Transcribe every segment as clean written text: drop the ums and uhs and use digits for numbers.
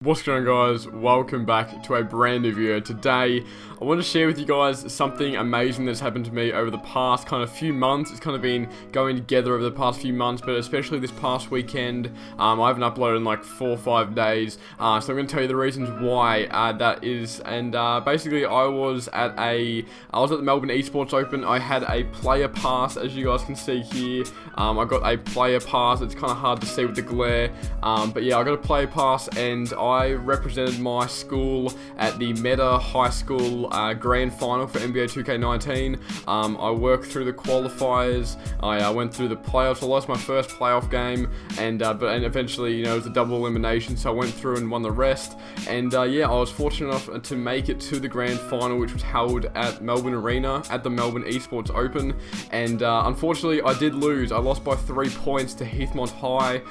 What's going on, guys? Welcome back to a brand new video. Today I want to share with you guys something amazing that's happened to me over the past kind of few months. It's kind of been going together over the past few months, but especially this past weekend. I haven't uploaded in like 4 or 5 days, so I'm going to tell you the reasons why that is. And basically I was at the Melbourne eSports Open. I had a player pass, as you guys can see here. I got a player pass. It's kind of hard to see with the glare, but yeah, I got a player pass, and I represented my school at the Meta High School Grand Final for NBA 2K19. I worked through the qualifiers. I went through the playoffs. I lost my first playoff game, and eventually, you know, it was a double elimination, so I went through and won the rest. And yeah, I was fortunate enough to make it to the Grand Final, which was held at Melbourne Arena at the Melbourne eSports Open. And unfortunately, I did lose. I lost by 3 points to Heathmont High,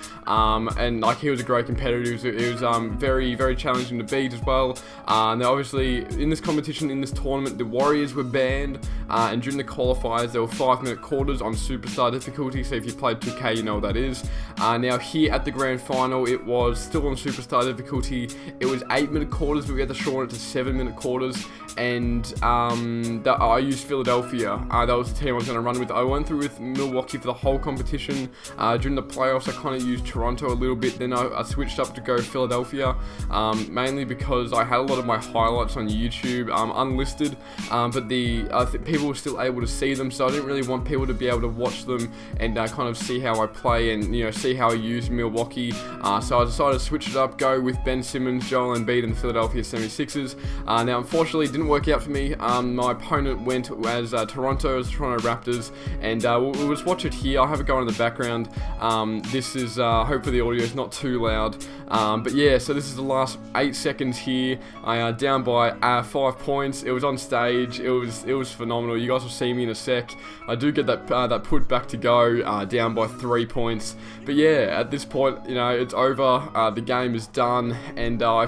and like, he was a great competitor. It was very challenging to beat as well. Now obviously in this competition, in this tournament, the Warriors were banned, and during the qualifiers there were 5-minute quarters on superstar difficulty, so if you played 2K you know what that is. Now here at the grand final, it was still on superstar difficulty. It was 8-minute quarters, but we had to shorten it to 7-minute quarters, and I used Philadelphia. That was the team I was going to run with. I went through with Milwaukee for the whole competition. During the playoffs I kind of used Toronto a little bit, then I switched up to go Philadelphia. Mainly because I had a lot of my highlights on YouTube unlisted, but people were still able to see them, so I didn't really want people to be able to watch them and kind of see how I play and, you know, see how I use Milwaukee. So I decided to switch it up, go with Ben Simmons, Joel Embiid, and the Philadelphia 76ers. Now unfortunately it didn't work out for me. My opponent went as Toronto Raptors, and we'll just watch it here. I'll have it going in the background. This is hopefully the audio is not too loud, but yeah, so this is the last 8 seconds here. I down by 5 points. It was on stage. It was phenomenal. You guys will see me in a sec. I do get that put back to go, down by 3 points. But yeah, at this point, you know, it's over. The game is done, and I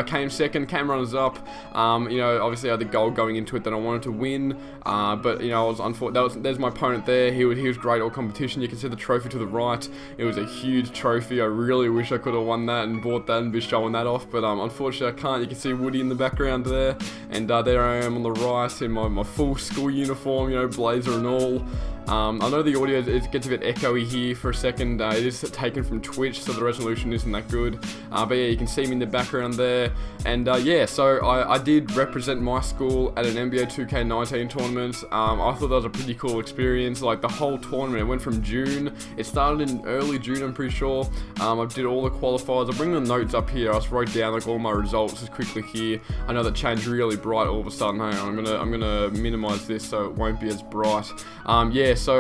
came second, came runners up. You know, obviously I had the goal going into it that I wanted to win, but you know, I was unfortunate. There's my opponent there. He was great all competition. You can see the trophy to the right. It was a huge trophy. I really wish I could have won that and bought that and be showing that off, but unfortunately I can't. You can see Woody in the background there, and there I am on the right in my full school uniform, you know, blazer and all. I know the audio gets a bit echoey here for a second. It is taken from Twitch, so the resolution isn't that good. But yeah, you can see me in the background there. And yeah, so I did represent my school at an NBA 2K19 tournament. I thought that was a pretty cool experience. Like, the whole tournament, it went from June. It started in early June, I'm pretty sure. I did all the qualifiers. I'll bring the notes up here. I just wrote down like all my results just quickly here. I know that changed really bright all of a sudden. Hang on, I'm gonna minimize this so it won't be as bright. Yeah, so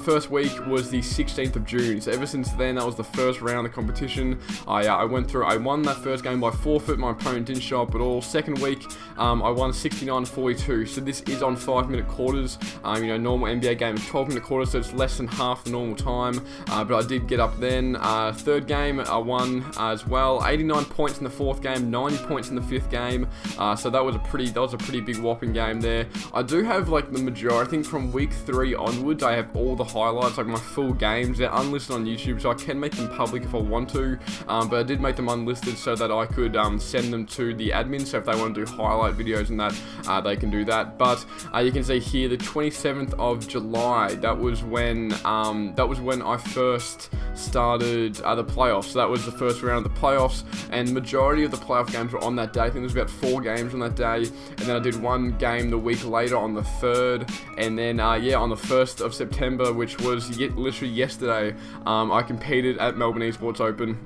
first week was the 16th of June. So ever since then, that was the first round of the competition. I went through. I won that first game by forfeit. My opponent didn't show up at all. Second week, I won 69-42. So this is on 5-minute quarters. You know, normal NBA game is 12-minute quarters, so it's less than half the normal time. But I did get up then. Third game, I won as well. 89 points in the fourth game, 90 points in the fifth game. So that was a pretty big whopping game there. I do have like the majority. I think from week 3 onwards, I have all the highlights, like my full games. They're unlisted on YouTube, so I can make them public if I want to. But I did make them unlisted so that I could send them to the admin. So if they want to do highlight videos and that, they can do that. But you can see here the 27th of July. That was when I first started the playoffs. So that was the first round of the playoffs, and the majority of the playoff games were on that day. I think there was about 4 games on that day, and then I did one game the week later on the 3rd, and then yeah, on the 1st of September, which was literally yesterday, I competed at Melbourne eSports Open.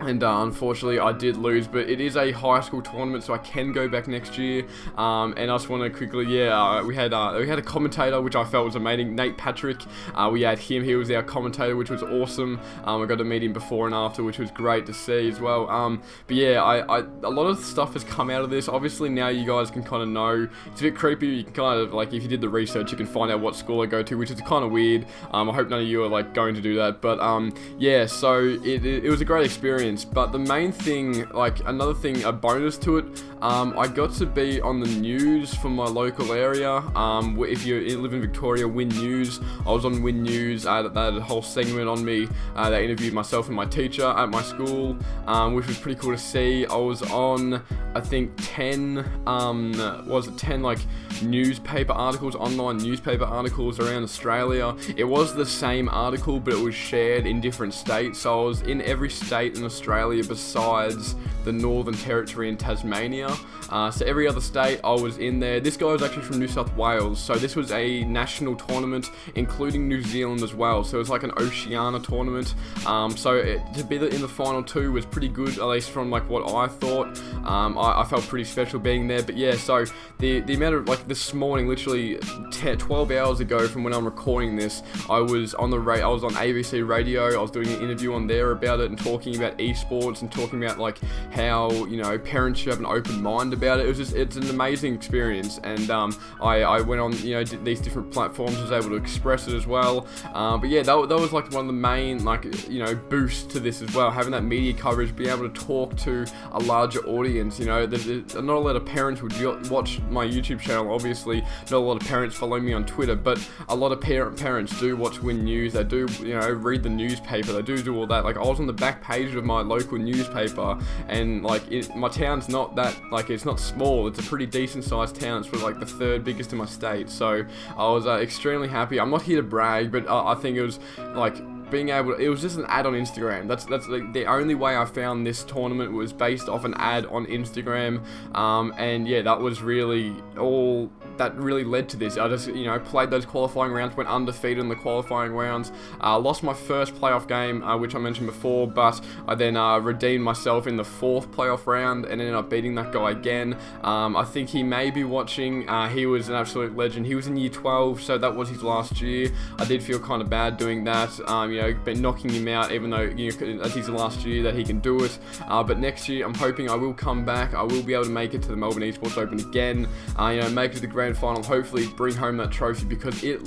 And unfortunately I did lose, but it is a high school tournament, so I can go back next year. And I just want to quickly, yeah, we had a commentator, which I felt was amazing, Nate Patrick. We had him. He was our commentator, which was awesome. I got to meet him before and after, which was great to see as well. But yeah, a lot of stuff has come out of this. Obviously now you guys can kind of know. It's a bit creepy. You can kind of, like, if you did the research, you can find out what school I go to, which is kind of weird. I hope none of you are like going to do that, but yeah, so it was a great experience. experience. But the main thing, like another thing, a bonus to it, I got to be on the news from my local area. If you live in Victoria, Win News, I was on Win News. They had a whole segment on me. They interviewed myself and my teacher at my school, which was pretty cool to see. I was on, I think 10 like newspaper articles, online newspaper articles around Australia. It was the same article, but it was shared in different states. So I was in every state in Australia besides the Northern Territory and Tasmania. So every other state I was in there. This guy was actually from New South Wales, so this was a national tournament including New Zealand as well, so it was like an Oceania tournament. To be in the final two was pretty good, at least from like what I thought. I felt pretty special being there. But yeah, so the amount of, like, this morning, literally 12 hours ago from when I'm recording this, I was on ABC radio. I was doing an interview on there about it and talking about esports and talking about like how, you know, parents should have an open mind about it. It's an amazing experience, and I went on, you know, these different platforms, was able to express it as well. But yeah, that was like one of the main, like, you know, boosts to this as well, having that media coverage, being able to talk to a larger audience. You know, there's not a lot of parents would watch my YouTube channel, obviously not a lot of parents follow me on Twitter, but a lot of parents do watch Win News. They do, you know, read the newspaper, they do all that. Like, I was on the back page of my local newspaper, and like my town's not that, like, it's not small, it's a pretty decent sized town. It's like the third biggest in my state, so I was extremely happy. I'm not here to brag, but I think it was like being able to, it was just an ad on Instagram. That's like the only way I found this tournament was based off an ad on Instagram. And yeah, that was really all that really led to this. I just, you know, played those qualifying rounds, went undefeated in the qualifying rounds, lost my first playoff game, which I mentioned before, but I then redeemed myself in the fourth playoff round and ended up beating that guy again. I think he may be watching. He was an absolute legend. He was in year 12, so that was his last year. I did feel kind of bad doing that, you know, been knocking him out, even though, you know, that's his last year that he can do it. But next year, I'm hoping I will come back. I will be able to make it to the Melbourne eSports Open again. You know, make it to the grand final, hopefully bring home that trophy, because it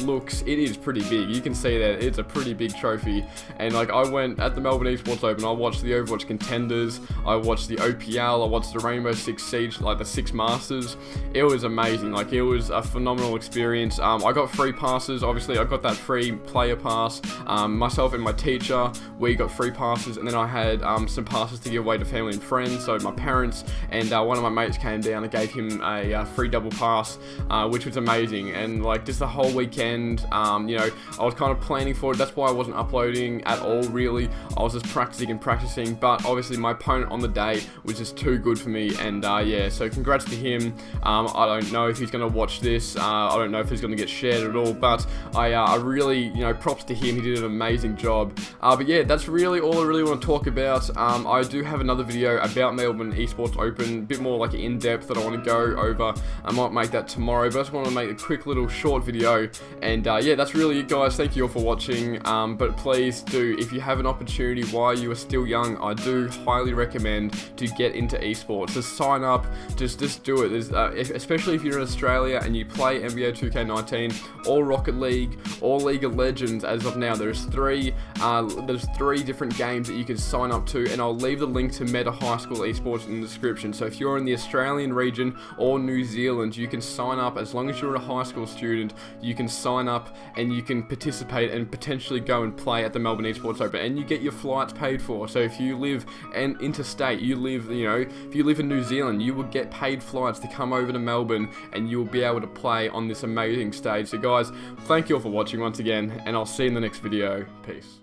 is pretty big. You can see that it's a pretty big trophy. And like, I went at the Melbourne eSports Open, I watched the Overwatch contenders, I watched the OPL, I watched the Rainbow Six Siege, like the Six Masters. It was amazing. Like, it was a phenomenal experience. I got free passes. Obviously, I got that free player pass. Myself and my teacher, we got free passes, and then I had some passes to give away to family and friends. So my parents and one of my mates came down and gave him a free double pass, which was amazing. And like, just the whole weekend, you know, I was kind of planning for it. That's why I wasn't uploading at all, really. I was just practicing, but obviously my opponent on the day was just too good for me. And yeah, so congrats to him. I don't know if he's going to watch this. I don't know if he's going to get shared at all, but I really, you know, props to him. He did an amazing job. But yeah, that's really all I really want to talk about. I do have another video about Melbourne eSports Open, a bit more like in depth, that I want to go over. I might make that tomorrow, but I just want to make a quick little short video. And yeah, that's really it, guys. Thank you all for watching. But please do, if you have an opportunity while you are still young, I do highly recommend to get into esports. Just sign up, just do it. Especially if you're in Australia and you play NBA 2K19 or Rocket League or League of Legends. As of now, there's three different games that you can sign up to, and I'll leave the link to Meta High School Esports in the description. So if you're in the Australian region or New Zealand, you can sign up. As long as you're a high school student, you can sign up and you can participate and potentially go and play at the Melbourne eSports Open, and you get your flights paid for. So if you live interstate, you know, if you live in New Zealand, you will get paid flights to come over to Melbourne, and you'll be able to play on this amazing stage. So guys, thank you all for watching once again, and I'll see you in the next video. Peace.